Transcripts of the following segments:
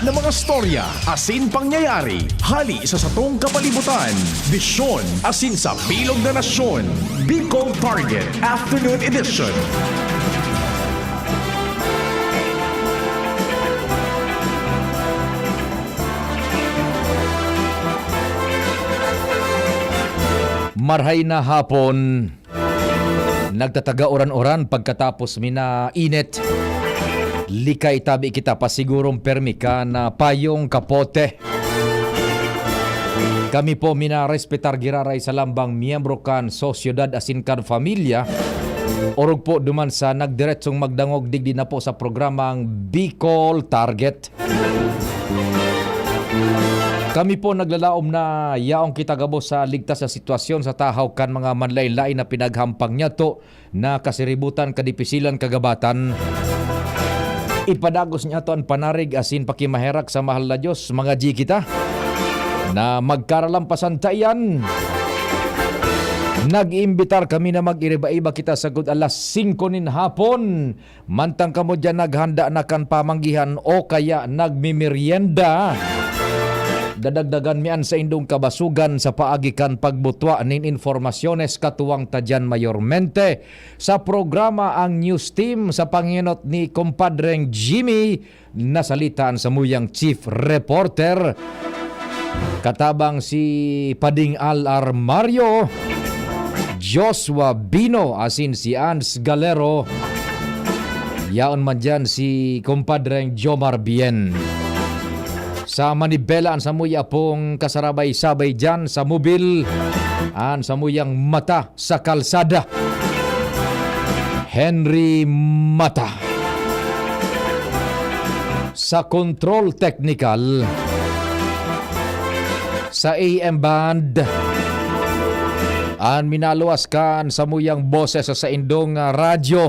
ng mga storya, asin pangyayari, hali sa satong kapalibutan, bisyon, asin sa bilog na nasyon. Bicol Target Afternoon Edition. Marhay na hapon, nagtataga oran-oran pagkatapos mina init. Likay tabi kita pa sigurong permi ka na payong kapote. Kami po minarespetar giraray sa lambang miyembro kan sosyedad asin kan familia. Orog po duman sa nagdiretsong magdangog digdi na po sa programang Bicol Target. Kami po naglalaom na yaong kita gabo sa ligtas sa sitwasyon sa tahaw kan mga manlaylay na pinaghampang niya to na kasiributan kadipisilan kagabatan. Ipadagos niya to ang panarig asin pakimaherak sa mahal na Diyos mga G kita na magkaralampasan tayan. Nag-iimbitar kami na mag-iriba-iba kita sa good alas 5 nin hapon. Mantang kamo dyan naghanda na kan pamanggihan o kaya nagmimerienda. Dadagdagan mian sa indong kabasugan sa paagikan pagbutwa nin informasyones katuwang tadyan mayormente sa programa ang news team sa panginot ni kumpadreng Jimmy na salitaan sa muyang chief reporter katabang si Pading Al Mario, Joshua Bino asin si Ans Galero, yaon man dyan si kumpadreng Jomar Bien. Sa Manibela, sa muya pong kasarabay-sabay dyan sa mobil, sa muyang mata sa kalsada, Henry Mata. Sa control technical, sa AM band, minaluwas kan sa muyang boses sa indong radyo,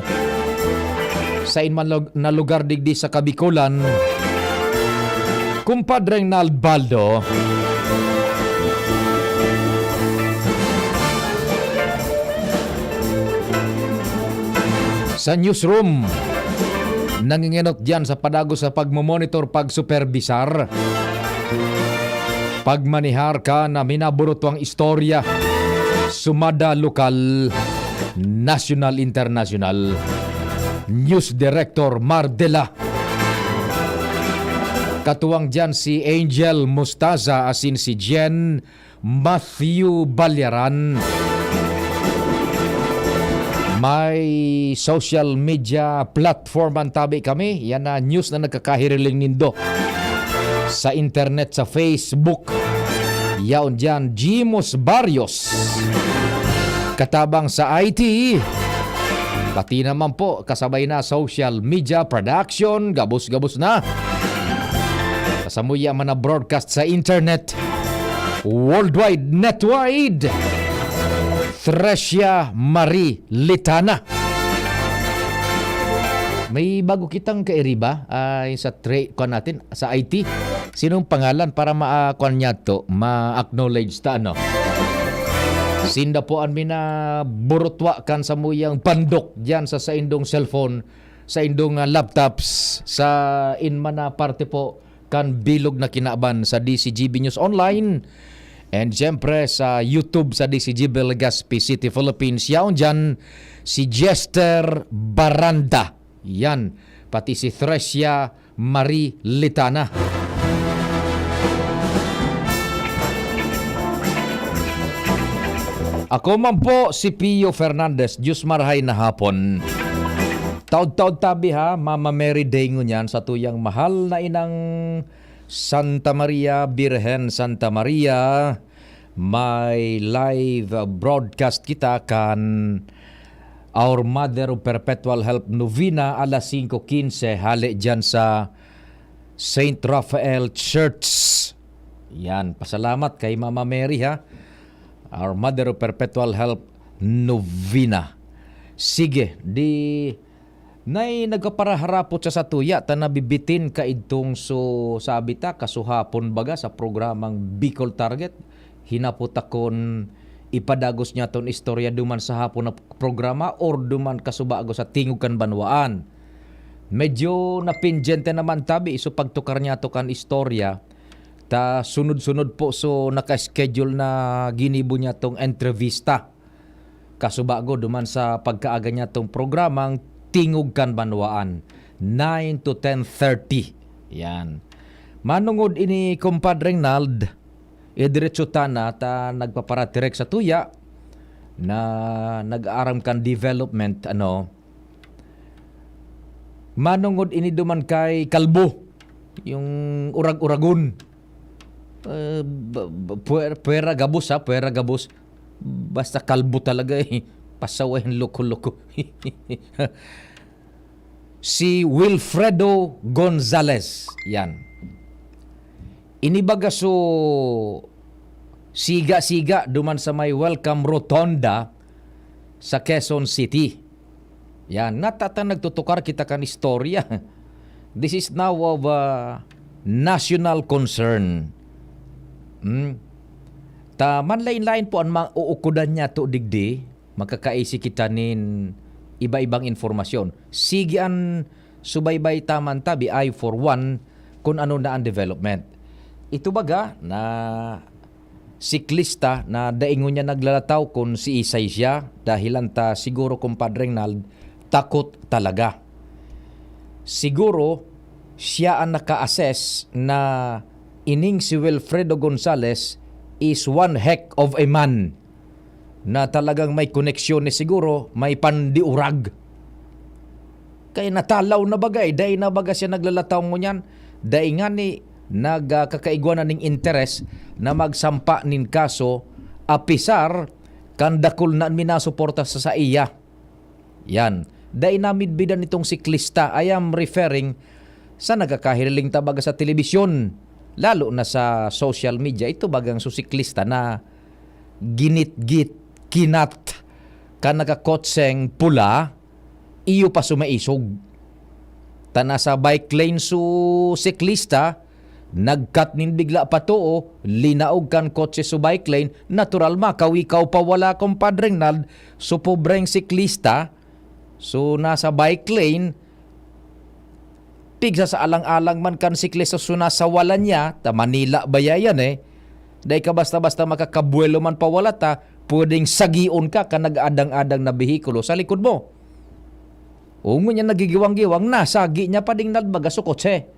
sa inman na lugar digdi sa Kabikulan, kumpadreng Nalbaldo. Sa newsroom, nanginginot dyan sa padago sa pagmomonitor pagsuperbisar. Pagmanihar ka na minaburotwang istorya, sumada lokal, national, international. News Director Mardela. Katuwang dyan si Angel Mustaza asin si Jen Matthew Balyaran. May social media platform ang tabi kami. Yan na news na nagkakahiriling nindo. Sa internet, sa Facebook. Yaon dyan, Jimos Barrios. Katabang sa IT. Pati naman po, kasabay na social media production. Gabos-gabos na. Kasamuya man na broadcast sa internet, worldwide, netwide, Thresia Marie Litana. May bago kitang kairiba sa natin sa IT. Sinong pangalan para ma-acknowledge ta ano? Sinda po mi na burutwa kan sa muyang pandok diyan sa indong cellphone, sa indong laptops, sa inman na parte po kan bilog na kinaban sa DCGB News Online and siyempre sa YouTube sa DCGB Legazpi City, Philippines. Yaon dyan si Jester Baranda. Yan. Pati si Thresia Marie Litana. Ako man po si Pio Fernandez. Diyos marhay na hapon. Taod-taod tabi ha, Mama Mary Day ngunyan sa tuyang mahal na inang Santa Maria, Birhen Santa Maria. May live broadcast kita kan Our Mother of Perpetual Help Novena alas 5:15 hali dyan sa St. Raphael Church. Yan, pasalamat kay Mama Mary ha. Our Mother of Perpetual Help Novena. Sige, nay nagkaparaharapot sa satuya ta nabibitin ka itong sabi ta kasuhapon baga sa programang Bicol Target. Hinaputakon ipadagos niya ton istorya duman sa hapon na programa or duman kasubago sa tingog kan banwaan. medyo napinjente naman tabi so pagtukar niya to kan istorya ta sunod-sunod po so naka-schedule na ginibo niya tong entrevista kasubago duman sa pagkaaga niya tong programang Tingog kan Banwaan 9 to 10:30 yan manungod ini kumpadreng Nald diretso tana ta nagpaparatirek sa tuya na nag-aaram kan development manungod ini duman kay Kalbo yung urag-uragon puwera gabos basta kalbo talaga pasawahin loko-loko si Wilfredo Gonzales yan inibaga so siga-siga duman sa may Welcome Rotonda sa Quezon City. Yan, nagtutukar kita kan istorya. This is now of national concern. Ta manlain-lain po ang mauukudan niya to digdi, makakaisi kita nin iba-ibang informasyon. Sigian subaybay taman tabi I for one kung ano na ang development. Ito baga na siklista na daingon niya naglalataw kung si Isay siya dahilan ta siguro kumpadreng Nald takot talaga. Siguro siya ang naka-assess na ining si Wilfredo Gonzales is one heck of a man na talagang may koneksyon ni siguro may pandiurag. Kaya natalaw na bagay, dahi na baga siya naglalataw mo niyan, dahi nga ni nagkakaigwanan ng interes na magsampa nin kaso apisar kandakul na minasuporta sa iya. Yan. Dahil namidbidan itong siklista, I am referring sa nagkakahiling tabaga sa telebisyon, lalo na sa social media. Ito bagang susiklista na ginit-git, kinat, ka nakakotseng pula, iyo pa sumaisog. Tana sa bike lane su siklista, nagkat nin bigla pa to, linaog kan kotse su bike lane, natural makawikaw pa wala kumpadreng Nald, so pobreng siklista, so nasa bike lane, pigsa sa alang-alang man kan siklista so nasa wala niya, ta Manila ba yan dahi ka basta-basta makakabuelo man pa wala ta, pwedeng sagion ka ka nag-adang-adang na behikulo sa likod mo. O ngunyan nagigiwang-giwang, nasagi niya pa ding nalbaga sa kotse.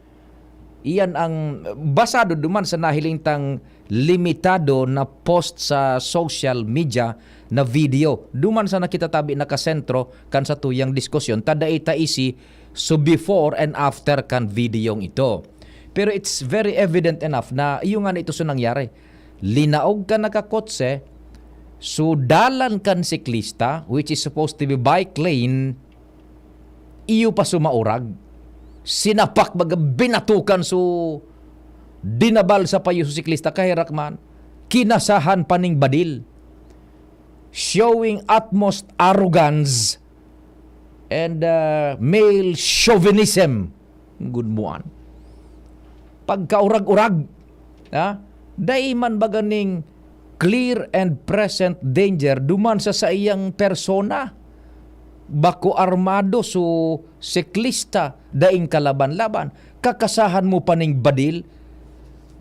Iyan ang basado duman sa nahilingtang limitado na post sa social media na video. Duman sa nakitatabi nakasentro kan sa tuyang diskusyon, tada isi so before and after kan videong ito. Pero it's very evident enough na iyo nga ito so nangyari. Linaog ka nakakotse, so dalan kan siklista, which is supposed to be bike lane, iyo pa sumaurag. Sinapak baga binatukan so dinabal sa payo sa siklista kahirak man kinasahan paning badil showing utmost arrogance and male chauvinism good muan pagkaurag-urag daiman baga ning clear and present danger duman sa iyang persona bako armado so siklista daing kalaban-laban kakasahan mo paning badil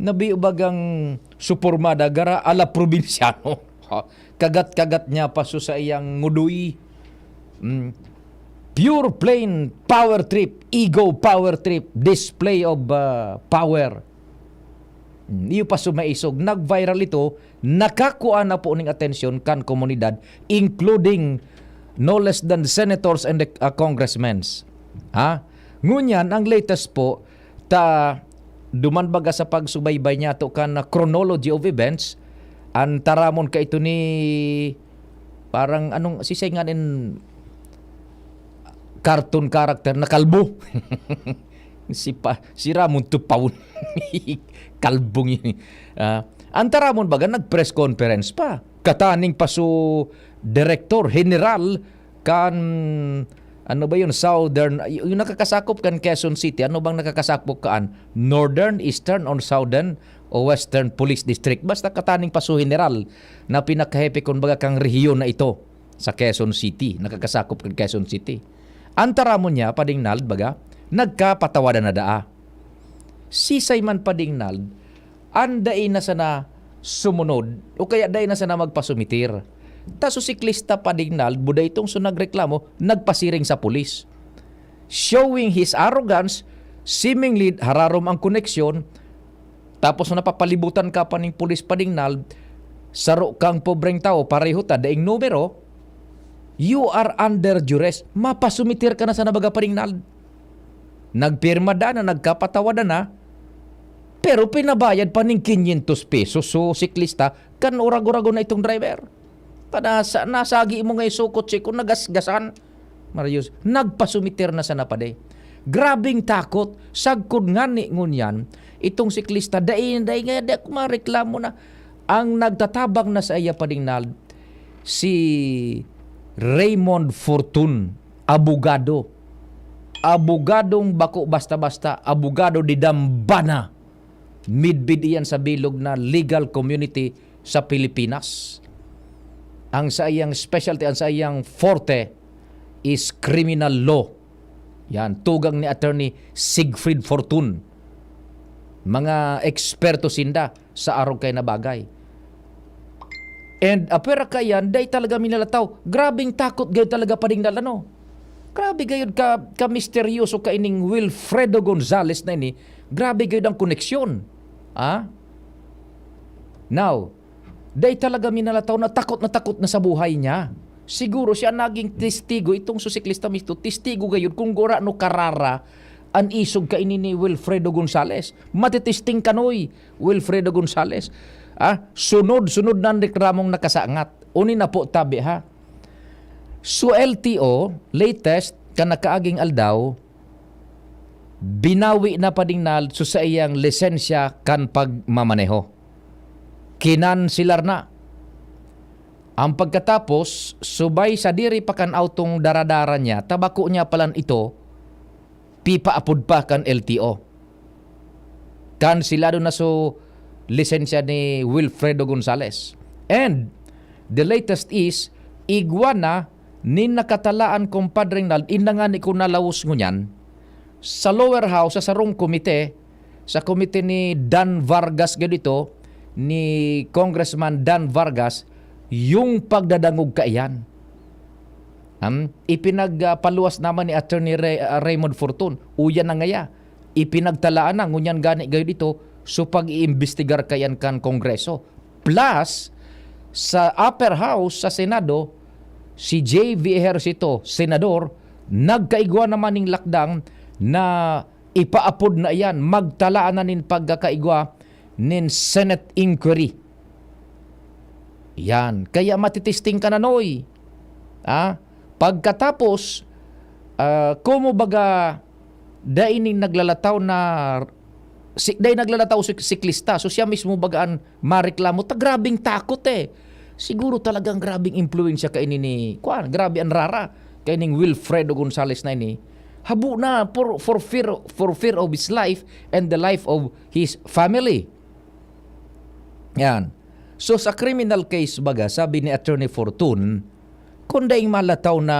nabi bagang supormada gara ala probinsyano kagat-kagat niya pa so sa iyang nguduy pure plain power trip ego power trip display of power iyo pa sumaisog nag-viral ito nakakuha na po ning atensyon kan komunidad including no less than the senators and the congressmen. Ngunyan, ang latest po, duman baga sa pagsubaybay niya to kan chronology of events, ang taramon ka ito ni, parang anong, sisaynganin, cartoon character na kalbo. si Ramon Tupawon. Kalbong yun. Ang taramon baga, nag-press conference pa. Kataning pa so Director General kan ano ba yun Southern yung nakakasakop kan Quezon City ano bang nakakasakop kaan Northern, Eastern or Southern o Western Police District basta kataning paso general na pinakahepe kon baga kang rehiyon na ito sa Quezon City nakakasakop kan Quezon City antara mo niya pading Nald baga nagkapatawadan na daa. Sisay man padingnal, anday na sana sumunod o kaya day na sana magpasumitir. Taso siklista padingnal, buday itong so nagreklamo, nagpasiring sa pulis. Showing his arrogance, seemingly hararom ang koneksyon, tapos napapalibutan ka pa ng pulis padingnal, saro kang pobreng tao, pareho ta, daing numero, you are under duress, mapasumitir ka na sa nabaga padingnal. Nagpirma da na, nagkapatawadan na, pero pinabayad pa ng 500 pesos. So, siklista, kan urag-urago na itong driver. Nasagi mo ngay sukot si kung nagasgasan. Marius, nagpasumitir na sa napade. Grabing takot, sagkod nga ni ngunyan, itong siklista, dain nga, da kumareklamo na. Ang nagtatabang na sa iya padingnal, si Raymond Fortun, abogado. Abogadong bako basta-basta, abogado di Dambana. Midbid iyan sa bilog na legal community sa Pilipinas. Ang sa iyang specialty, ang sa iyang forte is criminal law. Yan, tugang ni Attorney Siegfried Fortun. Mga eksperto sinda sa arog kay na bagay. And apera kayan, day talaga minalataw. Grabing takot gayon talaga padingnal ano. Grabe gayon ka misteryoso ka ining Wilfredo Gonzales na ini. Grabe gayon ang koneksyon. Now, day talaga minalataw na takot na sa buhay niya. Siguro siya naging testigo, itong susiklista misto, testigo gayon kung gora no karara ang isog ka ini ni Wilfredo Gonzales. Matitesting kanoy, Wilfredo Gonzales. Sunod ng reklamong nakasangat. Uni na po tabi ha. So LTO, latest, kanakaaging aldaw, binawi na padingnal so sa iyang lisensya kan pagmamaneho. Kinansilar na. Ang pagkatapos, subay sa diri pa kan autong daradara niya, tabako niya palan ito, pipaapod pa kan LTO. Kansilado na so lisensya ni Wilfredo Gonzales. And the latest is, iguana nin nakatalaan kumpadring nal, inangani ko nalawos ngunyan, sa lower house, sa sarong komite, sa komite ni Dan Vargas ganito, ni Congressman Dan Vargas, yung pagdadangog kaiyan. Ipinagpaluwas naman ni Attorney Raymond Fortun, uyan na ngaya, ipinagtalaan na, ngunyan gani gayon dito, so pag-iimbestigar kayan kan Kongreso. Plus, sa upper house, sa Senado, si J.V. Ejercito, senador, nagkaigwa naman ng lakdang na ipaapod na iyan, magtalaan na nin pagkakaigwa nin Senate inquiry. Yan, kaya matitesting ka na noy. Pagkatapos, kumo baga, daining naglalataw na dahil naglalataw siklista, so siya mismo bagaan mareklamo, grabing takot Siguro talagang grabing impluensya kay ni grabe ang rara kay ning Wilfredo Gonzales na ini. Habo na for fear of his life and the life of his family. Yan. So sa criminal case baga, sabi ni Attorney Fortun, kung daing malataw na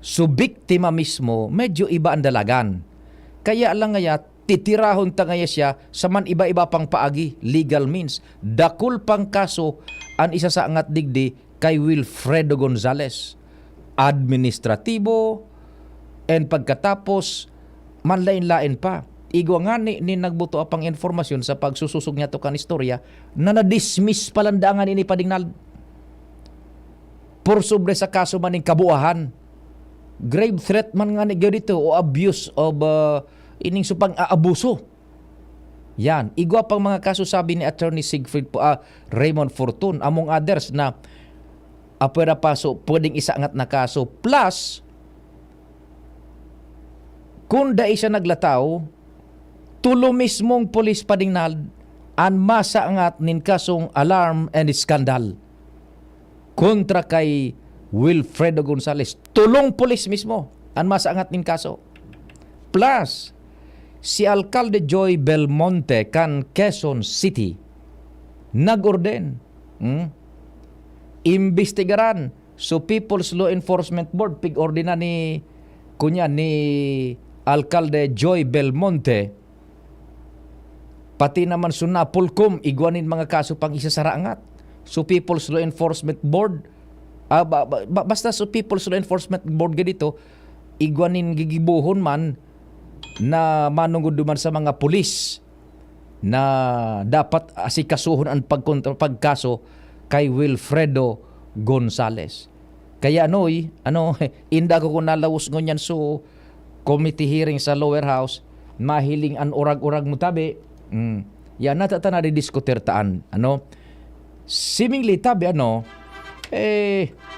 subiktima mismo, medyo iba ang dalagan. Kaya lang ngayat, titirahon ta ngaya siya sa man iba-iba pang paagi, legal means. Dakul pang kaso ang isa sa angat digdi kay Wilfredo Gonzales. Administratibo, and pagkatapos, manlain-lain pa. Igwa nga ni nagbuto apang informasyon sa pagsususog niya to kan istorya na na-dismiss palandangan ini padingnal. Por sobre sa kaso maning kabuahan. Grave threat man nga ni dito o abuse of ining supang aabuso. Yan. Igwa pang mga kaso sabi ni Attorney Siegfried Raymond Fortun, among others na apera paso, pwedeng isaangat na kaso. Plus, kung da isa naglataw, tulo mismong polis padingnal an masaangat nin kasong alarm and scandal kontra kay Wilfredo Gonzales. Tulong polis mismo an masaangat nin kaso. Plus, si Alcalde Joy Belmonte kan Quezon City nag-orden imbestigaran so People's Law Enforcement Board pig-ordena ni Alkalde Joy Belmonte, pati naman Sunapolcom, igwanin mga kaso pang isa sa raangat. So People's Law Enforcement Board, basta so People's Law Enforcement Board ganito, igwanin gigibuhon man na manungod duman sa mga pulis na dapat asikasuhon ang pagkaso kay Wilfredo Gonzales. Kaya inda ko kung nalawos ngunyan so committee hearing sa lower house, mahiling an urag-urag mo tabi, yan natata na didiskutir taan. Seemingly tabi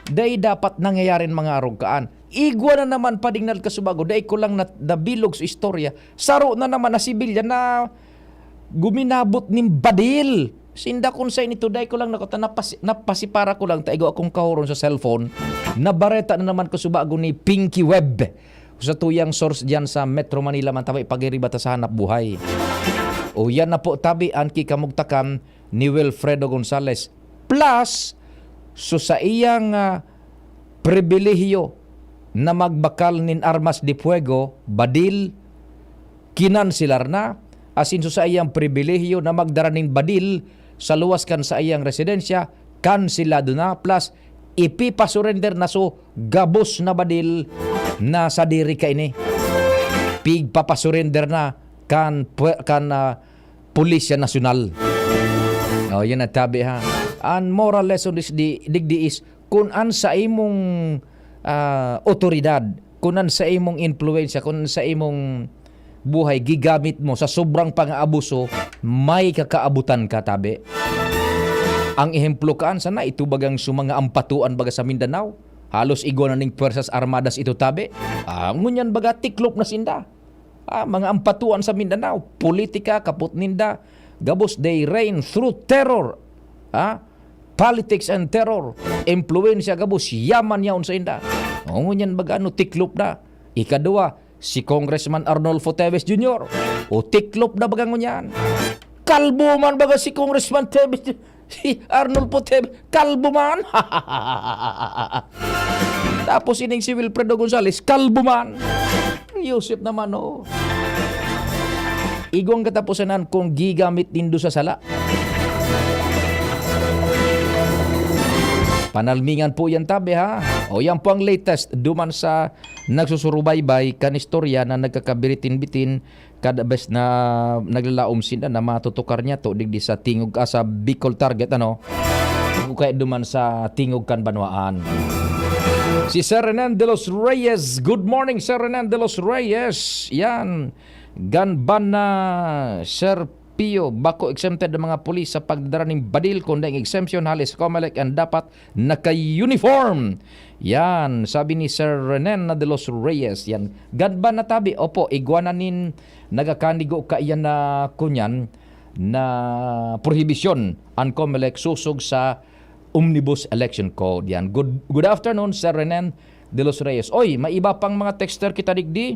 day dapat nangyayarin mga arugkaan. Igwa na naman padingnal kasubago, day ko lang nabilog sa istorya. Saro na naman na sibilya na guminabot ning badil. Sinda kun sa inito, day ko lang napasipara ko lang, taigo akong kahuron sa cellphone, nabareta na naman kasubago ni Pinky Web. Sa tuyang source dyan sa Metro Manila man tabi pagiribata sa hanap buhay. O yan na po tabi ang kikamugtakan ni Wilfredo Gonzales. Plus, so sa iyang pribilehiyo na magbakal nin armas de fuego, badil, kinansilar na, asin so sa iyang pribilehiyo na magdara nin badil sa luwas kan sa iyang residensya, kansilado na, plus ipipasurrender na so gabos na badil na sa diri ka ini. Pigpapasurrender na kan Pulisya Nasyonal. Yan na tabi ha. Ang moral lesson digdi is kung an sa imong otoridad, kung an sa imong influensya, kung an sa imong buhay gigamit mo sa sobrang pang-aabuso, may kakaabutan ka tabi. Ang ehemplo kaan sana ito bagang sumanga ampatuan baga sa Mindanao. Halos igwa na ning Puwersas Armadas ito tabi. Ngunyan baga tiklop na sinda. Mga ampatuan sa Mindanao, politika kaput ninda. Gabos they reign through terror. Politics and terror. Impluensya gabos yaman yaon sa inda. Ngunyan baga tiklop na. Ikadua, si Congressman Arnolfo Teves Jr. O tiklop na baga ngunyan. Kalbo man baga si Congressman Teves, si Arnolfo Teves, kalbo man. Tapos ining si Wilfredo Gonzales, kalbo man. Yusip naman igong katapusanan kung gigamit nindo sa sala. Panalmingan po yan tabi ha. O yan po ang latest duman sa nagsusurubaybay kanistorya na nagkakabiritin-bitin kada best na naglalaom sila na matutukar niya to digdi sa tingog sa Bicol target kaya duman sa tingog kan Banwaan. Si Sir Renan de los Reyes. Good morning Sir Renan de los Reyes. Yan. Ganban na Sir Pio, bako exempted ng mga pulis sa pagdara ng badil kundi ang exemption halis Comelec ang dapat naka-uniform. Yan, sabi ni Sir Renan de los Reyes. Yan, ganban na tabi. Opo, igwananin nagakanigo ka yan na kunyan na prohibition ang Comelec susog sa Omnibus Election Code. Yan, good afternoon Sir Renan de los Reyes. Oy, may iba pang mga texter kita digdi.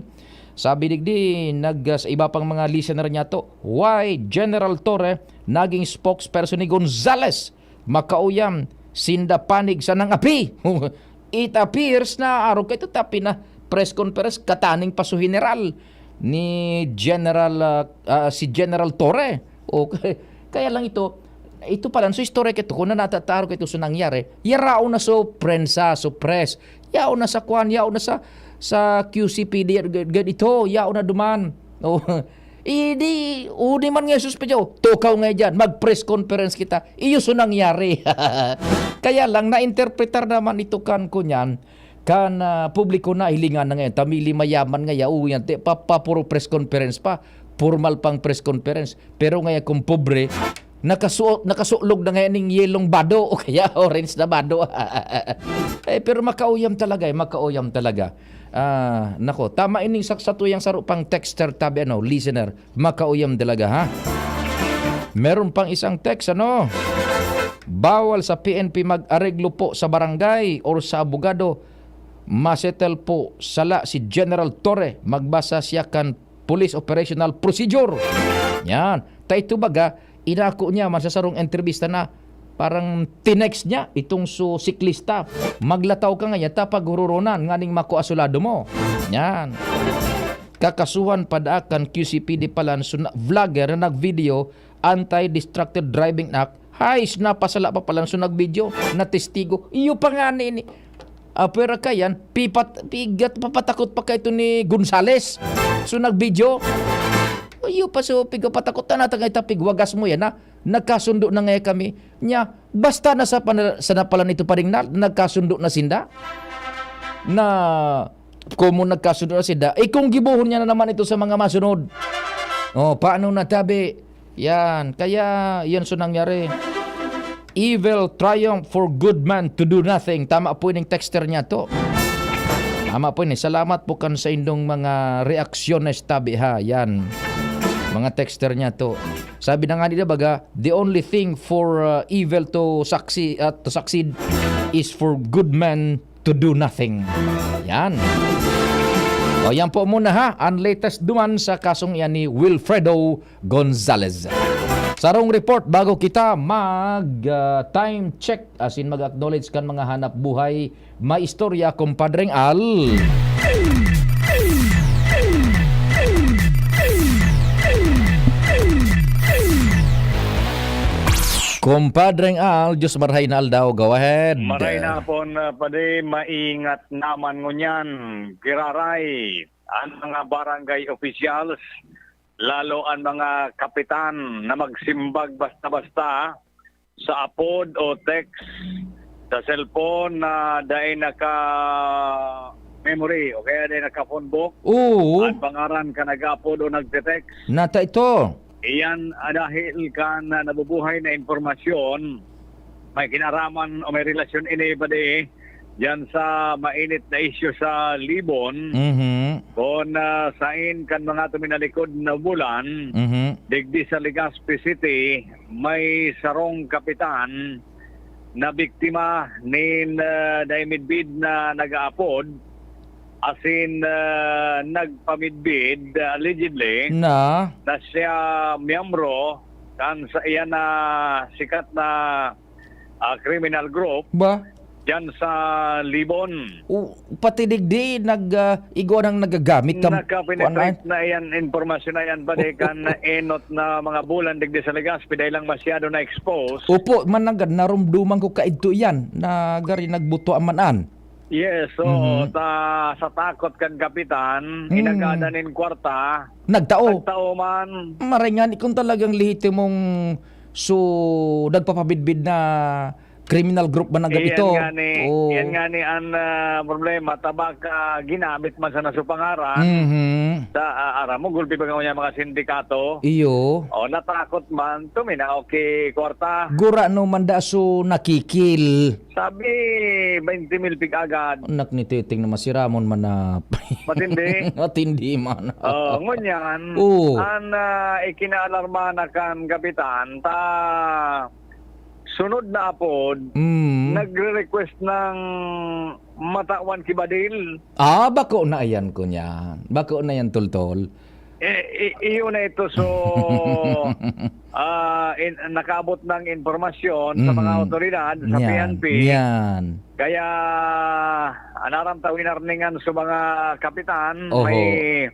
Sabi digdi, sa iba pang mga listener niya to, why General Torre naging spokesperson ni Gonzales? Makauyam, sinda panig sa nangapi. It appears na araw kayo tapi na press conference kataning paso general ni si General Torre. Kaya lang ito pala, so story kito, kung natataro kito sa nangyari, yarao na so prensa, so press, yao na sa kwan, yao na sa QCPD ganito, yao na duman. Udi man nga suspecho, tukaw nga dyan, mag-press conference kita, iyo so nangyari. Kaya lang, na-interpretar naman ito kan kunyan, kan publiko na hilingan na ngayon, tamili mayaman nga yao yan, puro press conference pa, formal pang press conference, pero ngayon kung pobre, nakasuklog na ngayon ng yelong bado o kaya orange na bado. Pero makauyam talaga. Nako, tama ining saksatuyang saro pang texter tabi listener, makauyam talaga ha. Meron pang isang text bawal sa PNP mag-areglo po sa barangay or sa abogado, masettle po sala si General Torre, magbasa siya kan police operational procedure. Yan, tayo baga inako niya man sa sarong entrevista na parang tinext niya itong siklista. Maglataw ka nga tapag hururonan nganing makuasulado mo. Yan. kakasuhan padaakan QCPD palan vlogger na nagvideo Anti-Distracted Driving Act. Hays, napasala pa palan nagvideo na testigo. Iyo pa nga ni pero kayan, pigat papatakot pa kayo ni Gonzales. So nagvideo. Iyo pa so pigapatakot na natang itapig wagas mo yan na nagkasundo na nga kami nya basta na sa napalan ito pa rin na nagkasundo na sinda na kung nagkasundo na sinda kung gibuhon niya na naman ito sa mga masunod paano natabi yan kaya yan so nangyari. Evil triumph for good man to do nothing. Tama po yung texter niya to. Tama po yun. Salamat po kan sa indong mga reaksyones tabi ha. Yan. Mga texter niya to. Sabi na nga nila baga, the only thing for evil to succeed is for good men to do nothing. Yan. O yan po muna ha. Ang latest duman sa kasong yan ni Wilfredo Gonzalez. Sarong report bago kita time check as in mag-acknowledge kan mga hanap buhay may istorya kumpadreng Al. Kumpadreng Al, Diyos marhay na daw. Go ahead. Maray na po na pwede maingat naman ngunyan. Kiraray ang mga barangay officials, lalo ang mga kapitan na magsimbag basta-basta sa apod o text sa cellphone na dahil naka-memory o kaya dahil naka-phone book. Oo. At pangaran ka nag-upload o nagte-text. Nata ito. Iyan dahil ka na nabubuhay na informasyon, may kinaraman o may relasyon ini ba yan sa mainit na issue sa Libon, kung sain kan mga tuminalikod na bulan, digdi sa Legazpi City, may sarong kapitan na biktima ni Daimidbid na nag-aapod, asin nagpamidbid allegedly na siya miyembro kan sa iyan na sikat na criminal group ba diyan sa Libon. Pati digdi igo nang nagagamit nakapenetrate na iyan informasyon na iyan ba kan enot na mga bulan digdi sa Legazpi dahil lang masyado na expose. Opo man narumduman ko kaidto yan na gari nagbuto amanan. Yes, so sa takot kan kapitan, inagadanin kwarta. Nagtao man. Maringan kung talagang lehitimong nagpapabidbid na criminal group man agad ito. Yan nga ni ang problema. Tabak ginamit man sa nasupangaran. Sa mo, gulpi ba nga mga sindikato? Iyo. O natakot man, tumina okay, kwarta. Gura no mandaso nakikil. Sabi, 20,000 pig agad. Anak ni Titing na masiramon man na. Matindi? Matindi man. Ngunyan, ang ikinaalarma na kan kapitan, sunod na apod, nagre-request ng matawan kibadil. Bako na ayan ko niyan. Bako na yan tol-tol. Iyo na ito so nakaabot ng informasyon sa mga otoridad sa PNP. Yan. Kaya anaramtawin narningan sa mga kapitan, may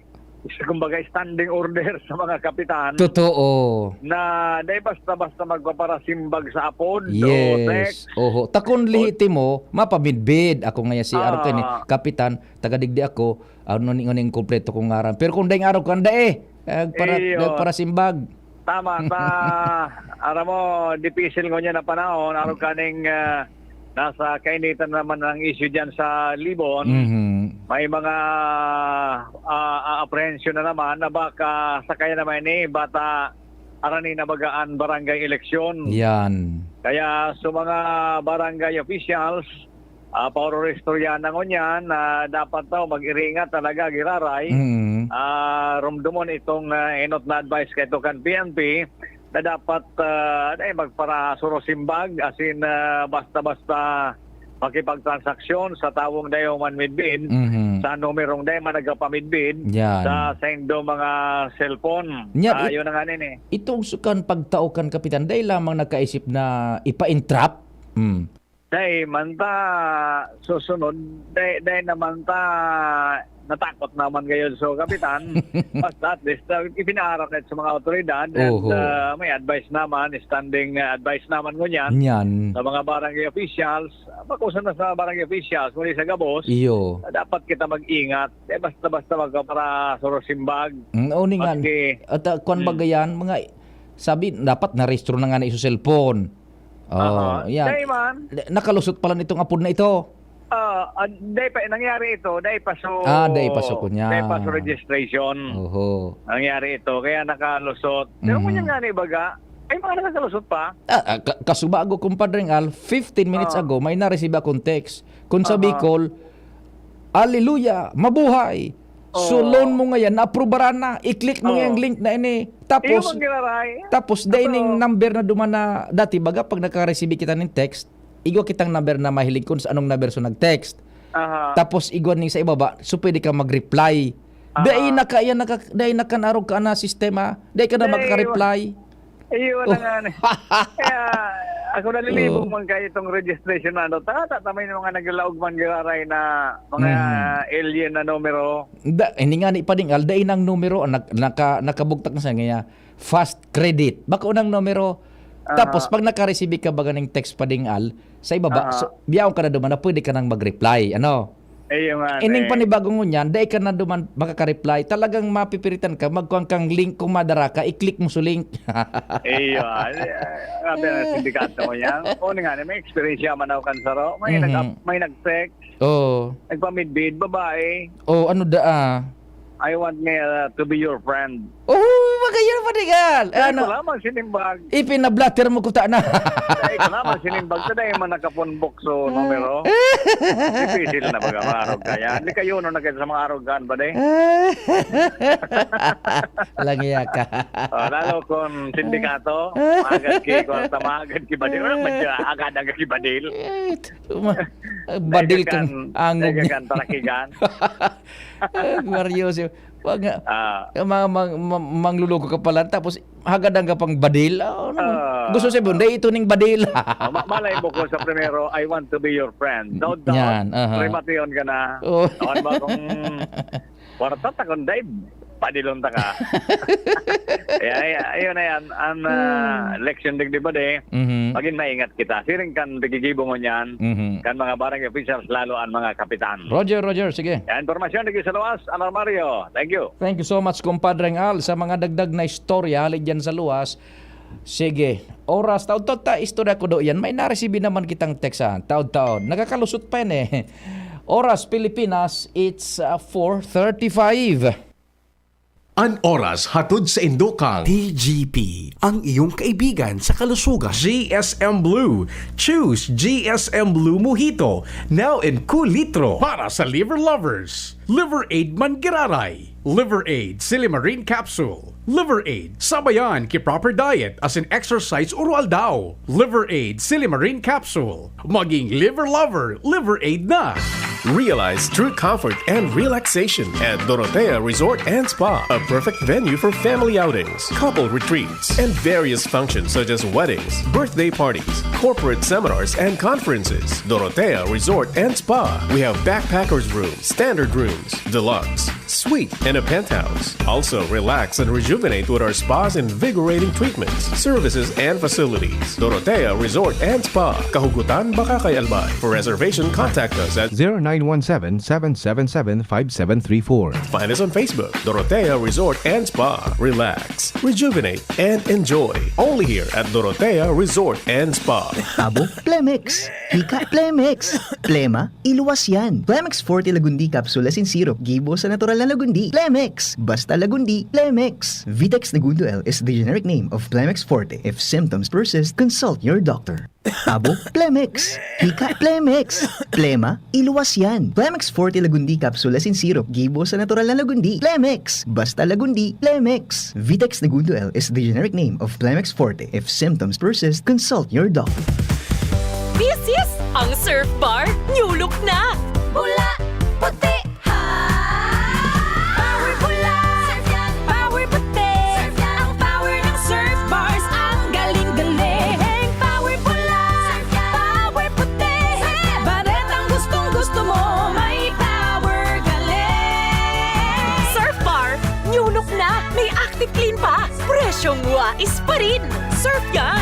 kumbaga standing order sa mga kapitan. Totoo. Na dahil basta-basta magpaparasimbag sa apod o text. Takon lihiti mo, mapamidbid. Ako nga si araw ni kapitan, tagadigdi ako, ano ning kompleto kong ngaran. Pero kung dahil araw ka para simbag. Tama. Aram mo, dipisil ko niya na panahon, araw ka ning nasa kainitan naman ng issue dyan sa Libon. May mga apprehension na naman na baka sakaya naman bata arani na bagaan barangay eleksyon. Yan. Kaya sa mga barangay officials, paurorestorya na ngunyan na dapat daw mag-iringat talaga giraray. Rumdumon itong enot na advice kay ito kan PNP na dapat magpara surosimbag asin basta-basta makipagtransaksyon sa tawong dayo man midbid sa numerong dayo man nagapamidbid sa sendo mga cellphone. Yun na nga nini. Itong sukan pagtaukan kapitan dahil lamang nakaisip na ipa-entrap. Dahil man ta susunod dahil naman ta natakot naman ngayon so kapitan. Basta at least ipinaaral kahit sa mga otoridad and Oho. may advice naman, standing advice naman ngunyan Nyan. sa mga barangay officials. Pakusan na sa barangay officials, muli sa Gabos, Iyo. dapat kita mag-ingat. Basta-basta para sorosimbag. Uni nga. Maski, At kuan bagayan mga sabi dapat na-restore na nga na iso cellphone. Oh, yan. Dahil man, Nakalusot pala nitong apod na ito. dahil pa, nangyari ito, dahil pa so... Dahil pa so kunya. Dahil pa so registration. Oho. Nangyari ito, kaya nakalusot. Pero kung yung nga na ibaga, ay mga nakalusot pa. Kasubago kumpadring Al, 15 minutes ago may na-receive akong text. Kung sa Bicol, Hallelujah, mabuhay. So loan mo ngayon, na-approveran na. I-click mo yung link na ini. Tapos, Iyo magiraray. tapos dining number na duman na dati baga pag naka-receive kita ng text, igwa kitang number na mahilig kung sa anong number so nag-text. Aha. Tapos igwa ning sa ibaba, so pwede ka mag-reply. Dahil nakanarog ka na sistema, dahil ka na Dahil- magka-reply. Iyo na nga. Kaya ako nalilibog man kayo itong registration na ano. Tamay ng mga naglalaog man giraray na mga alien na numero. Hindi nga ni pa ding al, dahil ng numero, nakabugtak na sa nga, fast credit. Baka unang numero, tapos pag naka-receive ka baga ng text pa ding al, sa ibaba, so, biyaw ka na duman na pwede ka nang mag-reply. Ano? Iyo nga. Ining panibagong ngunyan, dahil ka na duman makaka-reply, talagang mapipiritan ka, magkuhan kang link kung madara ka, i-click mo sa link. Iyo. Grabe na sindikato mo yan. O nga, may experience man ako kansaro. May nag-text, Oh. nagpa-midbid, babae. Oh, ano I want me to be your friend. Oh, magayon pa digal. Ano? Ano? Lamang sinimbag. Ipinablatter mo ko ta na. Ay, lamang sinimbag. Taday man nakapunbok so numero. Difícil na baga maarog kaya. Hindi kayo no nagkita sa mga arogan ba de? Langiya ka. Lalo kung sindikato, magad ki ko tamagad ki badil. Agad ki badil. Badil kang angog Dagan niya. kan talakigan. Mario, wag nga. Mangluluko ka pala tapos hagadan ka pang badil. Gusto siya bunda ito ning badil. Malay mo ko sa primero, I want to be your friend. No doubt. Yan, Primation ka na. Oh. Nakan ba kung warta takon dahil padilon ta ka. Ayun na yan. Ang election digdi ba de? Maging maingat kita. Siring kan bigigibo mo niyan. Kan mga barangay officials, lalo ang mga kapitan. Roger, sige. Yan, informasyon digdi sa luwas. Anar Mario. Thank you. Thank you so much, kumpadreng Al, sa mga dagdag na istorya halid dyan sa luwas. Sige, oras, taon-taon ta, istorya ko do yan. May naresibi naman kitang text taon-taon. Nakakalusot pa yan eh. Oras, Pilipinas, it's 4:35. An oras hatod sa Indokang. TGP, ang iyong kaibigan sa kalusugan. GSM Blue. Choose GSM Blue Mojito. Now in cool litro. Para sa liver lovers. Liver Aid Mangiraray. Liver Aid Silimarine Capsule. Liver Aid Sabayan ki proper diet as in exercise urual daw. Liver Aid Silimarine Capsule. Maging liver lover, Liver Aid na. Realize true comfort and relaxation at Dorotea Resort and Spa, a perfect venue for family outings, couple retreats, and various functions such as weddings, birthday parties, corporate seminars, and conferences. Dorotea Resort and Spa. We have backpackers rooms, standard rooms, deluxe, suite, and a penthouse. Also, relax and rejuvenate with our spa's invigorating treatments, services, and facilities. Dorotea Resort and Spa, Kahugutan, Bakakay, Albay. For reservation, contact us at 0917-777-5734. Find us on Facebook, Dorotea Resort and Spa. Relax, rejuvenate, and enjoy. Only here at Dorotea Resort and Spa. Abo, Plemex. Hika, Plemex. Plema, iluwas yan. Plemex Forte Lagundi Capsule Asin Syrup. Gibo sa natural na Lagundi. Plemex. Basta Lagundi. Plemex. Vitex Nagundo L is the generic name of Plemex Forte. If symptoms persist, consult your doctor. Abo, Plemex. Hika, Plemex. Plema, iluwas yan. Plemex Forte Lagundi Capsule Asin Syrup. Gibo sa natural na Lagundi. Plemex. Basta Lagundi. Plemex. Vitex Nagundo L is the generic name of Plemex Forte. If symptoms persist, consult your doctor. This is ang Surf Bar New Look na! Bula, puti, ha! Power bula, power puti, ang power ng Surf Bars, ang galing-galing. Power bula, power puti, baret ang gustong-gusto mo, may power galing. presyong wais pa rin. Surf yan!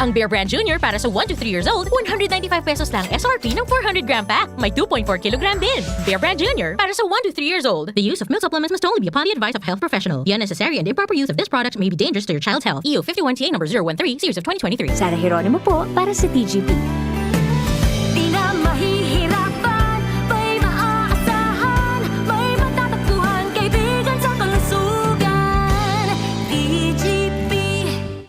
Ang Bear Brand Junior para sa 1 to 3 years old, 195 pesos lang SRP ng 400 gram pack. May 2.4 kilogram din. Bear Brand Junior para sa 1 to 3 years old. The use of milk supplements must only be upon the advice of a health professional. The unnecessary and improper use of this product may be dangerous to your child's health. EU 51TA number 013, series of 2023. Sara Geronimo po para sa TGP. Di na mahihirapan, may maaasahan, may matatagpuan, kaibigan sa kalusugan. TGP.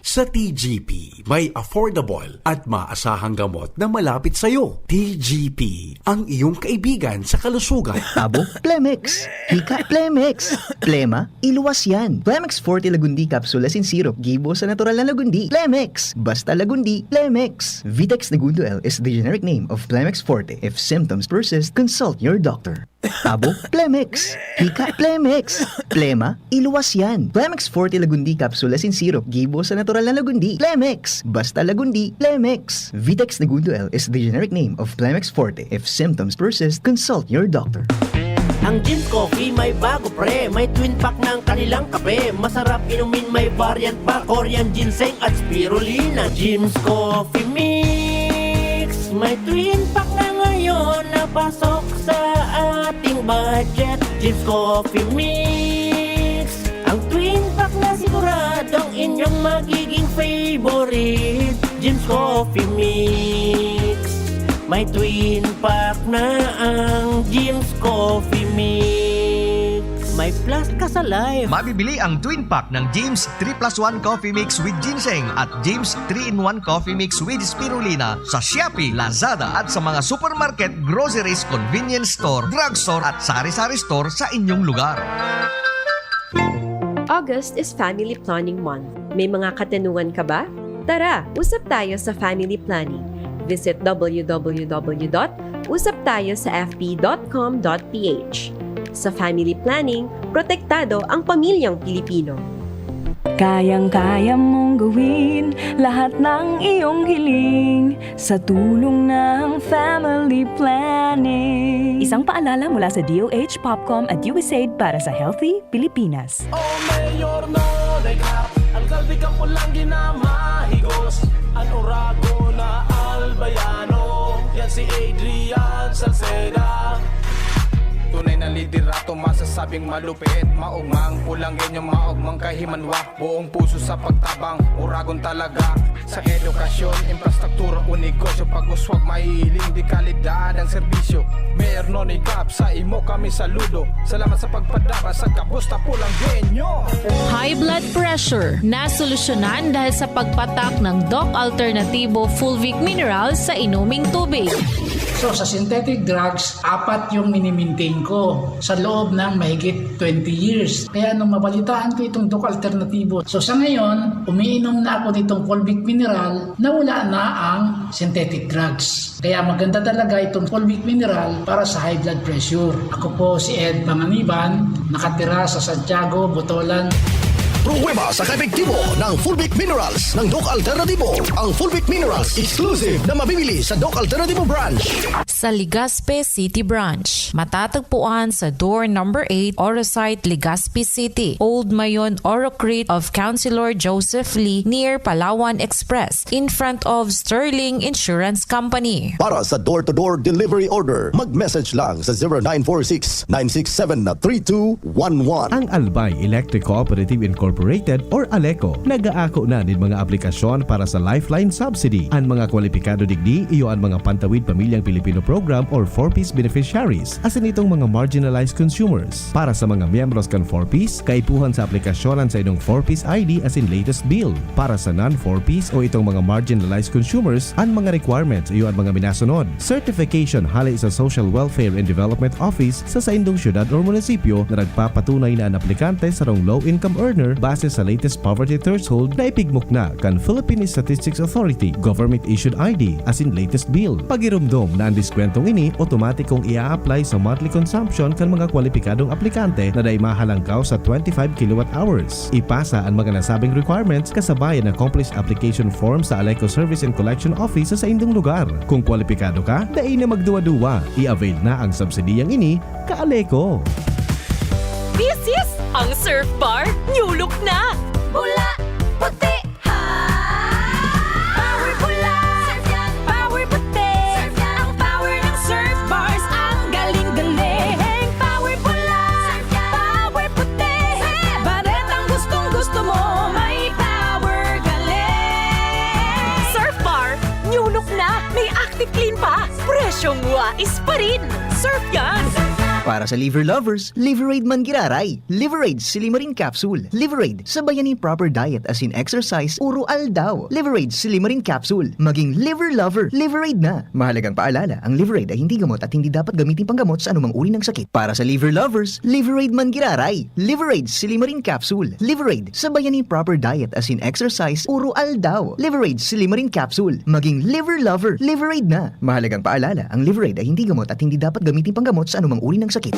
Sa TGP, may affordable at maasahang gamot na malapit sa'yo. TGP, ang iyong kaibigan sa kalusugan. Tabo, Plemex. Hika, Plemex. Plema, iluwas yan. Plemex Forte Lagundi Capsule Asin Syrup. Gibo sa natural na Lagundi. Plemex. Basta Lagundi, Plemex. Vitex Negundo L is the generic name of Plemex Forte. If symptoms persist, consult your doctor. Tabo, Plemex. Hika, Plemex. Plema, iluwas yan. Plemex Forte Lagundi Capsule Asin Syrup. Gibo sa natural na Lagundi. Plemex. Basta Lagundi, Plemex. Vitex Negundo L is the generic name of Plemex Forte. If symptoms persist, consult your doctor. Ang Jim's Coffee may bago pre, may twin pack ng kanilang kape. Masarap inumin, may variant pa, Korean ginseng at spirulina. Jim's Coffee Mix, may twin pack na ngayon na pasok sa ating budget. Jim's Coffee Mix, ang twin pack na siguradong inyong magiging favorite. Jim's Coffee Mix, may twin pack na ang Jim's Coffee Mix. May plus ka sa life. Mabibili ang twin pack ng James 3+1 Coffee Mix with Ginseng at James 3-in-1 Coffee Mix with Spirulina sa Shopee, Lazada at sa mga supermarket, groceries, convenience store, drugstore at sari-sari store sa inyong lugar. August is Family Planning Month. May mga katanungan ka ba? Tara, usap tayo sa family planning. Visit www.usaptayosafp.com.ph. Sa family planning, protektado ang pamilyang Pilipino. Kayang-kaya mong gawin lahat ng iyong hiling sa tulong ng family planning. Isang paalala mula sa DOH, Popcom at USAID para sa Healthy Pilipinas. Oh, Mayor no, ang kalbikan po lang ginamahigos. Ang orago na albayano, yan si Adrian Salceda. Tunay na liderato, masasabing malupit. Maugmang pulang ganyan, maugmang kahimanwa. Buong puso sa pagtabang, uragon talaga. Sa edukasyon, infrastruktura o negosyo, pag-uswag maihiling di kalidad ang serbisyo. Mayor Nonny Cap, sa imo kami saludo. Salamat sa pagpadaba sa kapusta pulang genyo. High blood pressure na solusyonan dahil sa pagpatak ng Doc Alternativo Fulvic Minerals sa inuming tubig. So sa synthetic drugs, 4 yung minimaintain ko sa loob ng mahigit 20 years. Kaya nung mabalitaan ko itong Doc Alternativo, so sa ngayon, umiinom na ako nitong Fulvic Mineral na wala na ang synthetic drugs. Kaya maganda talaga itong Fulvic Mineral para sa high blood pressure. Ako po si Ed Panganiban, nakatira sa Santiago, Botolan. Pruweba sa kaepektibo ng Fulvic Minerals ng Doc Alternativo. Ang Fulvic Minerals exclusive na mabibili sa Doc Alternativo branch. Sa Legazpi City Branch, matatagpuan sa door number 8, Orosite, Legazpi City, Old Mayon, Orocrete of Councilor Joseph Lee near Palawan Express, in front of Sterling Insurance Company. Para sa door-to-door delivery order, mag-message lang sa 0946-967-3211. Ang Albay Electric Cooperative Incorporated or ALECO nagaako na nin mga aplikasyon para sa Lifeline Subsidy. Ang mga kwalipikado digdi iyo ang mga Pantawid Pamilyang Pilipino Program or 4-piece beneficiaries asin itong mga marginalized consumers. Para sa mga miyembros kan 4-piece, kaipuhan sa aplikasyonan sa inong 4-piece ID asin latest bill. Para sa non-4-piece o itong mga marginalized consumers, ang mga requirements iyo ang mga minasunod. Certification hali sa Social Welfare and Development Office sa indong syudad o munisipyo na nagpapatunay na ang aplikante sa rong low-income earner base sa latest poverty threshold na ipigmukna kan Philippine Statistics Authority government-issued ID asin latest bill. Pagirumdom na ang diskwentong ini automatikong ia-apply sa monthly consumption kan mga kwalipikadong aplikante na day mahalangkaw sa 25 kilowatt hours. Ipasa ang mga nasabing requirements kasabay ang accomplished application form sa ALECO Service and Collection Office sa indong lugar. Kung kwalipikado ka, dai na magduwa-duwa. I-avail na ang subsidiyang ini ka ALECO. This is ang Surf Bar New Look na! Bula! Active Clean pa. Presyong wais pa rin. Surf yan! Para sa liver lovers, Liveraid man giraray. Liveraid Silimarin Capsule. Liveraid sa bayaning proper diet as in exercise, uro aldaw. Liveraid Silimarin Capsule. Maging liver lover, Liveraid na. Mahalagang paalala, ang Liveraid ay hindi gamot at hindi dapat gamitin panggamot sa anumang uri ng sakit. Para sa liver lovers, Liveraid man giraray. Liveraid Silimarin Capsule. Liveraid sa bayaning proper diet as in exercise, uro aldaw. Liveraid Silimarin Capsule. Maging liver lover, Liveraid na. Mahalagang paalala, ang Liveraid ay hindi gamot at hindi dapat gamitin panggamot sa anumang uri ng sakit.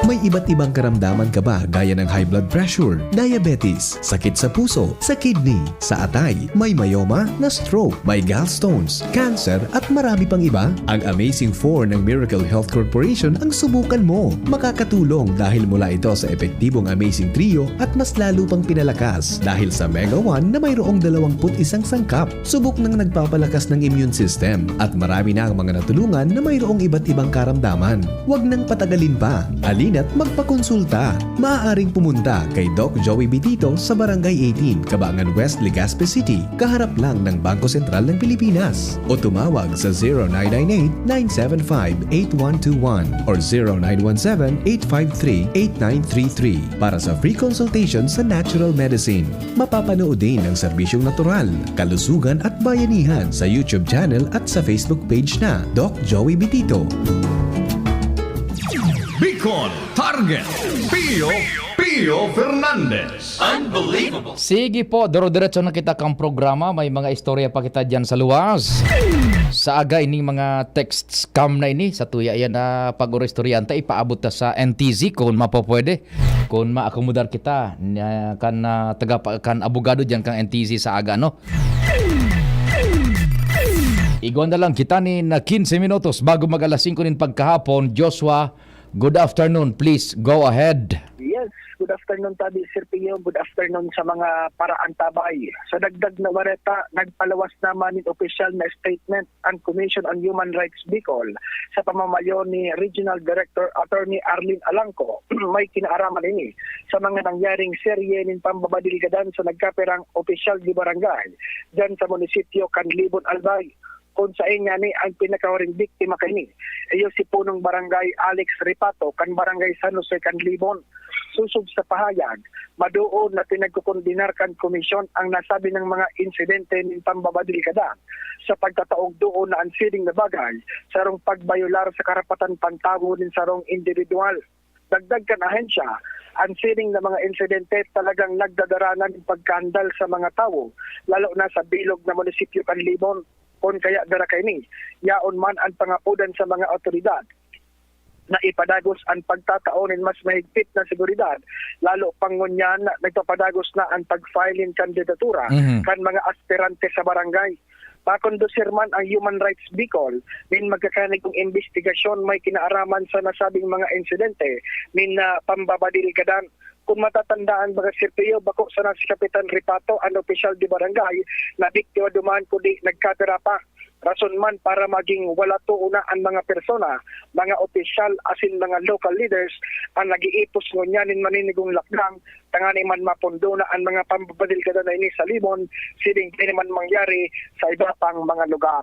May iba't ibang karamdaman ka ba gaya ng high blood pressure, diabetes, sakit sa puso, sa kidney, sa atay, may myoma, na stroke, may gallstones, cancer at marami pang iba? Ang Amazing 4 ng Miracle Health Corporation ang subukan mo. Makakatulong dahil mula ito sa epektibong Amazing Trio at mas lalo pang pinalakas dahil sa Mega 1 na mayroong 21 sangkap. Subok ng nagpapalakas ng immune system at marami na ang mga natulungan na mayroong iba't ibang karamdaman. Huwag nang patagalin pa. Halina't magpakonsulta. Maaaring pumunta kay Doc Joey Bitito sa Barangay 18, Cabangan West, Legazpi City, kaharap lang ng Bangko Sentral ng Pilipinas. O tumawag sa 0998-975-8121 or 0917-853-8933 para sa free consultation sa natural medicine. Mapapanood din ang serbisyong natural, kalusugan at bayanihan sa YouTube channel at sa Facebook page na Doc Joey Bitito. Bicol Target Pio Fernandez. Unbelievable. Sige po, duro-diretso na kita kang programa. May mga istorya pa kita dyan sa luwas. Sa aga ini mga text scam na ini, sa tuya yan na pag-uristoryante, ipaabot ta sa NTZ kung mapapwede. Kung maakomodar kita, kan abogado dyan kang NTZ sa aga, no? Igon na lang kita ni na 15 minutos bago mag alas 5 nin pagkahapon. Joshua, good afternoon. Please go ahead. Yes, good afternoon Tabi Sir Pio. Good afternoon sa mga paraan tabay. Sa dagdag na wareta, nagpalawas naman ng official na statement ang Commission on Human Rights Bicol sa pamamayo ni Regional Director Attorney Arlene Alangco. May kinaaraman ini sa mga nangyaring serye ng pambabadilgadan sa nagkaperang official di barangay dyan sa munisipyo Canlibon, Albay. Kung sa nga ni ang pinakawaring biktima kini iyo si punong barangay Alex Ripato kan barangay San Jose Canlibon. Susog sa pahayag, maduon na pinagkukondinar kan komisyon ang nasabi ng mga insidente ng pambabadilgadan sa pagtataog doon na unsealing na bagay sarong pagbayular sa karapatan pantawo ng sarong individual. Dagdag kan ahensya, unsealing na mga insidente talagang nagdadaranan ng pagkandal sa mga tao, lalo na sa bilog na munisipyo Canlibon. Kung kaya dara kini, yaon man ang pangapudan sa mga otoridad na ipadagos ang pagtataonin mas mahigpit na seguridad, lalo pangunyan na nagpapadagos na ang pag-filing kandidatura kan mga aspirante sa barangay. Pakondusir man ang Human Rights Bicol, min magkakanigong investigasyon may kinaaraman sa nasabing mga insidente, min pambabadilgadan. Kung matatandaan mga sirpiyo, bako sa si Kapitan Ripato, ang opisyal di barangay, na biktima dumaan ko di nagkatira pa. Rason man para maging wala tuuna ang mga persona, mga opisyal asin mga local leaders, ang nag-iipos ngunyanin maninigong lakdang, tangani man mapundo na ang mga pambabadilgada na ini sa Limon, siling di naman mangyari sa iba pang mga lugar.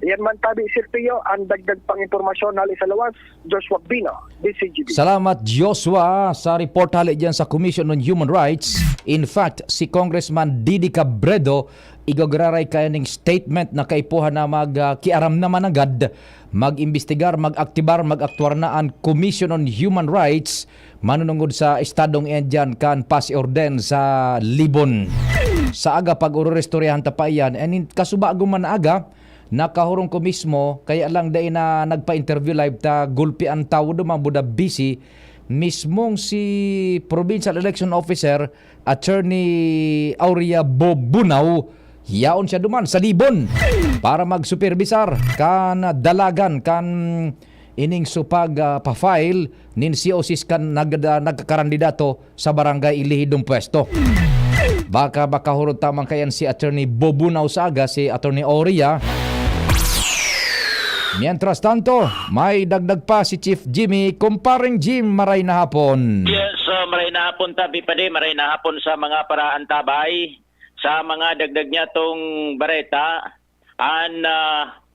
Yan man Tabi Sir Pio, ang dagdag pang impormasyon hali sa lawas, Joshua Bino, DCGB. Salamat Joshua sa report hali dyan sa Commission on Human Rights. In fact, si Congressman Didi Cabredo igagraray kaya ng statement na kaipuhan na magkiaram naman agad, mag-imbestigar, mag-aktibar, mag-aktuar na ang Commission on Human Rights manunungod sa estadong dyan kan pasi orden sa Libon. Sa aga pag-ururestoryahan tapayan, and kasubago man na aga, nakahurong ko mismo, kaya lang dahil na nagpa-interview live ta gulpi ang tao dumang buda busy, mismong si Provincial Election Officer Attorney Aurea Bobunaw, yaon siya duman sa Libon para mag-supervisar kan dalagan kan ining supag pa-file nin COCs kan nagkakandidato sa barangay Ilihidong Pwesto. Baka hurot tamang kayan si Attorney Bobunaw sa aga, si Attorney Aurea. Mientras tanto, may dagdag pa si Chief Jimmy. Kumparing Jim, maray na hapon. Yes, maray na hapon Tabi pa maray na hapon sa mga paraan tabay. Sa mga dagdag niya tong bareta, an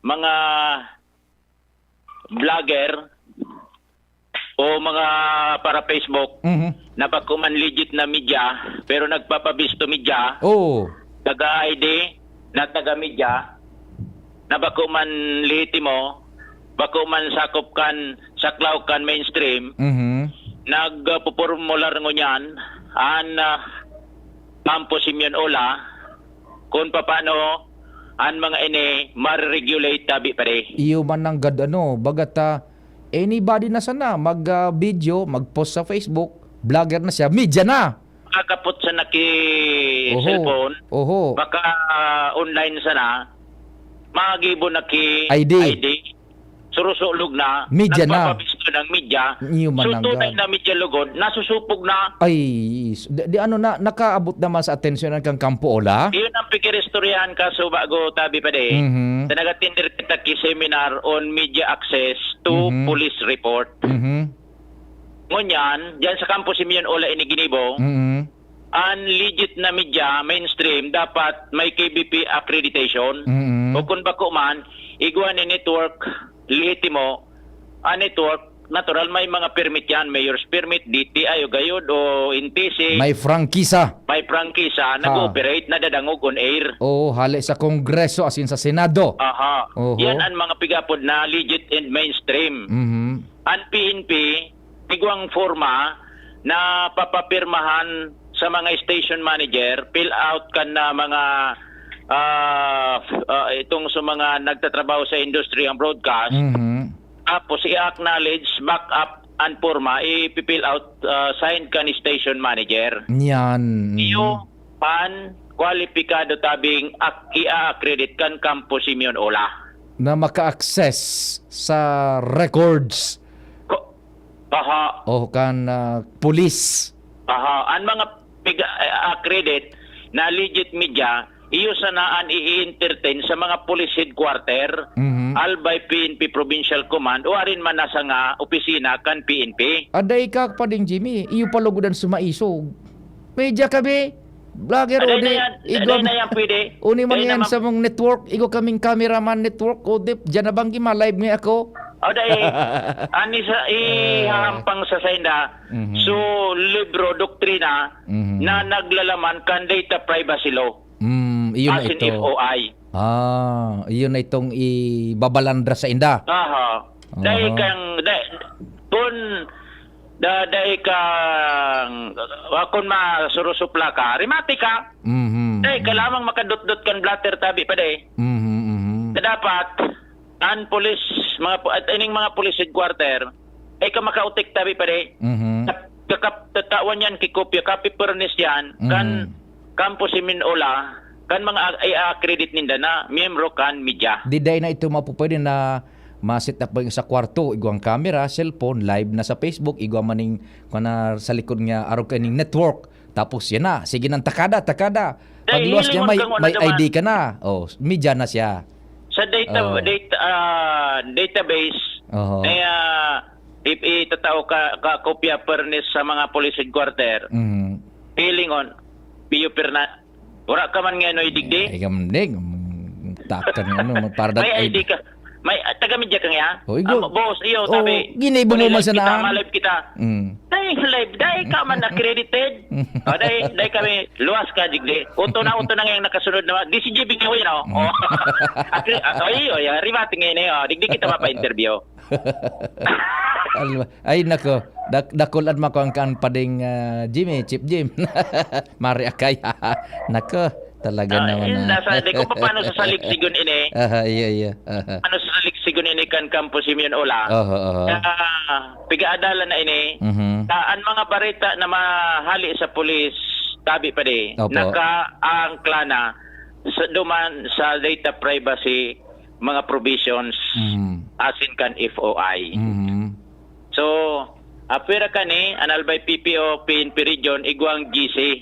mga vlogger o mga para Facebook na bakuman legit na media pero nagpapabisto media. Oh. Taga-ID na taga-media na bakuman lehitimo, bakuman sakop kan saklaw kan mainstream. Nagpupormular ngunyan an Campo Simeon Ola kung paano an mga ini ma-regulate tabi pare. Iyo man ng bagata anybody na sana mag-video, mag-post sa Facebook, vlogger na siya, media na. Kakapot sa cellphone, baka online sana, magibo na ID. Surusulog na, media na. Nagpapabisto ng media. So tunay na media lugod, nasusupog na. Ay, di ano na, nakaabot naman sa atensyon ng kang Campo Ola? Iyon ang pikiristoryahan ka so bago tabi pa de. Nagatindir kita ki seminar on media access to police report. Ngunyan, dyan sa Campo Simeon Ola ini Ginibo, ang legit na media, mainstream, dapat may KBP accreditation. O kung bako man, igwa ni network, lehitimo, a network, natural may mga permit yan, mayor's permit, DTI o gayod o NTC. May prangkisa. May prangkisa, nag-operate, nadadangog on air. Oo, hali sa Kongreso as in sa Senado. Aha. Yan ang mga pigapod na legit and mainstream. Ang PNP, tigwang forma na papapirmahan sa mga station manager, fill out ka na mga itong sa mga nagtatrabaho sa industry ang broadcast. Tapos i-acknowledge, back up, and forma, i-fill out, signed ka ni station manager. Yan. Iyo, pan, kwalipikado tabing i-accredit kan Campo Simeon Ola. Na maka-access sa records. Aha. O kan police. Aha. Ang mga accredit na legit media, iyo sanaan i-entertain sa mga police headquarter, albay PNP Provincial Command, o arin man nasa nga opisina kan PNP. Aday ka pa ding Jimmy, iyo palugudan sumaisog. Media kami, vlogger o di. Aday na yan pwede. Uni man yan sa mong network, igo kaming cameraman network, o di, dyan na bang live nga ako. O dahil, ani sa ihahampang sa sainda, so libro, doktrina, na naglalaman kan data privacy law. Iyon as na in ito. FOI. Iyon na itong ibabalandra sa inda. Aha. Dahil kang, dahil kang, wakon masurusupla ka, rimati ka. Dahil ka lamang makadot-dot kan blatter tabi pa dahil. Dapat, ang police, ining mga police headquarter, ay ka makautik tabi pa dahil. Tatawan yan kikopya, copy furnace yan, kan Campo Simeon Ola, kan mga i-accredit ninda na miyembro kan media. Diday na ito mapupwede na ma-set up sa kwarto, igwang camera, cellphone, live na sa Facebook, igwang maning kana sa likod nga araw kaning network. Tapos yan na, sige nang takada. Pagluwas niya may ID ka na. Oh, media na siya. Sa database, itatao ka kopya furnace sa mga police headquarter. Feeling on PUPR na wala ka man nga no idigdi? Ay kamdig. Taktan ano para may ID ka. May taga-media ka nga? Boss, iyo sabi. Ginaibo mo man sa naan. Live kita. Dahil ka man accredited. Dahil kami luwas ka digdi. Unto na nga yung nakasunod na. DCGB nga yun o. Rimati nga yun. Digdi kita mapa-interview. Ay nako, dakulan mo ko ang kan pading Jimmy, Chip Jim. Mari akay. Nako, talaga naman. Di ko pa paano sa saligsigon ini. Iya. Ano sa saligsigon ini kan Campo Simeon Ola. Pigaadala na ini. Ang mga barita na mahali sa pulis, tabi pa di, naka-angkla na sa duman sa data privacy mga provisions as in kan FOI. So, apira ka ni, analbay PPO, PNP Region, igwang GC.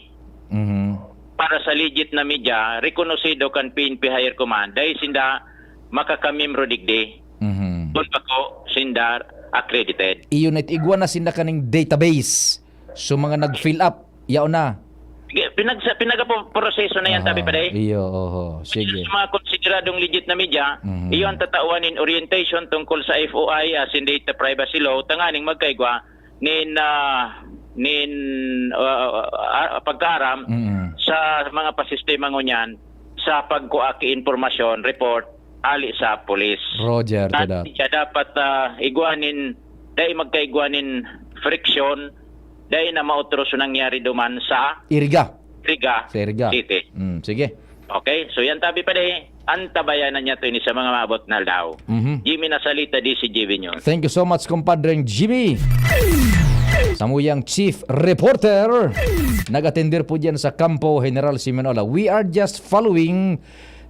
Para sa legit na media, rekonosido kan PNP Higher Command, dahil sinda makakamimro digdi. Doon pa ko, sinda accredited. Iyon at igwa na sinda kaning database. So, mga nag-fill up, yaw na. pinagaproseso na yan, tabi pa day. Iyo, oho. Sige. Sa mga konsideradong legit na media, iyon tatauanin orientation tungkol sa FOI as in data privacy law, tanganing magkaigwa pagkaram sa mga pasistema ngunyan sa pagkuaki informasyon, report, ali sa polis. Roger, Siya dapat igwanin, dahil magkaigwanin friction, dahil na mautros nangyari duman sa Iriga City. Sige. Okay, so yan tabi pa day, antabayanan niya to ini sa mga maabot na daw. Jimmy Nasalita, DCGV News. Thank you so much, compadreng Jimmy. Samuyang Chief Reporter. Nag-attender po dyan sa Campo General Simenola. We are just following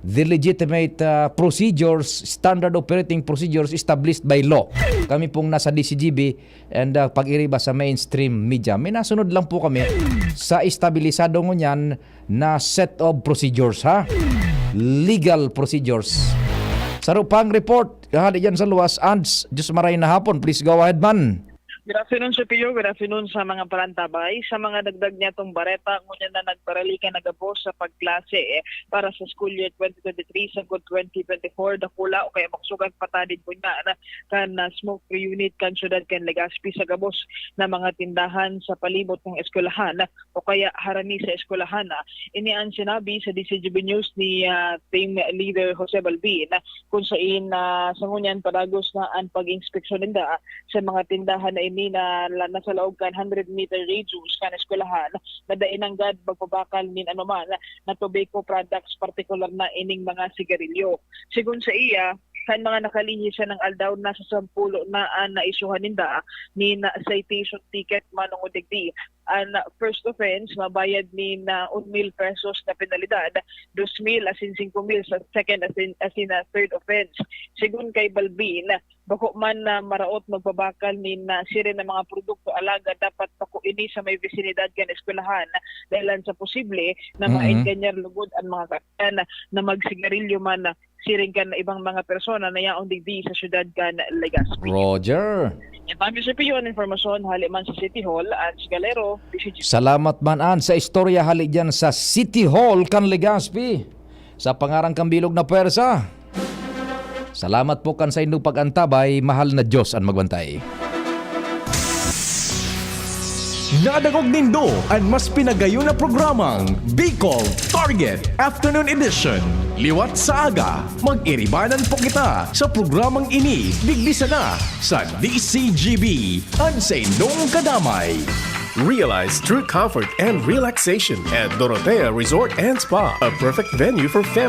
the legitimate procedures, standard operating procedures established by law. Kami pong nasa DCGB and pag-iriba sa mainstream media. May nasunod lang po kami sa estabilisado ngunyan na set of procedures, ha? Legal procedures. Sarupang report, hali dyan sa luwas. Ads, Diyos maray na hapon. Please go ahead, man. Good afternoon, Sir Pio. Good afternoon sa mga parantabay. Sa mga dagdag niya itong bareta, ngunyan na nagparalika nagabos sa pagklase para sa school year 2023 sa 2024. Dakula o kaya maksugan patadid po niya kan smoke-free unit kan syudad kan Legazpi sa gabos na mga tindahan sa palibot ng eskwelahan o kaya harani sa eskwelahan. Ini ang sinabi sa DCGB News ni team leader Jose Balbin kung saan sa ngunyan padagos na ang pag-inspeksyon nila sa mga tindahan na ini na nasa loob kan 100-meter radius kan eskwelahan na dainanggad magpabakal nin anuman na tobacco products, particular na ining mga sigarilyo. Sigun sa iya, kan mga nakalihi siya ng aldaw na sa 10 na naisuhan ninda ni na citation ticket manong udigdi. Ang first offense, mabayad ni na 1,000 pesos na penalidad, 2,000 as in 5,000 sa second as in third offense. Sigun kay Balbin, bako man na maraot magbabakal ni na sire ng mga produkto alaga, dapat pakuini sa may visinidad kan eskwelahan dahil sa posible na maengganyer lugod ang mga katan na magsigarilyo man na siring kan na ibang mga persona na yaong digdi sa syudad kan Legazpi. Roger. Thank you, Sir Pio, ang informasyon hali man sa City Hall at Galero. Salamat man sa istorya hali dyan sa City Hall kan Legazpi sa pangarang kambilog na pwersa. Salamat po kan sa inyong pag-antabay. Mahal na Diyos ang magbantay. Nadagog nindo ang mas pinagayon na programang Bicol Target Afternoon Edition. Liwat sa aga, mag-iribanan po kita sa programang ini. Bigbisa na sa DCGB. Ansay nung kadamay. Realize true comfort and relaxation at Dorotea Resort and Spa, a perfect venue for family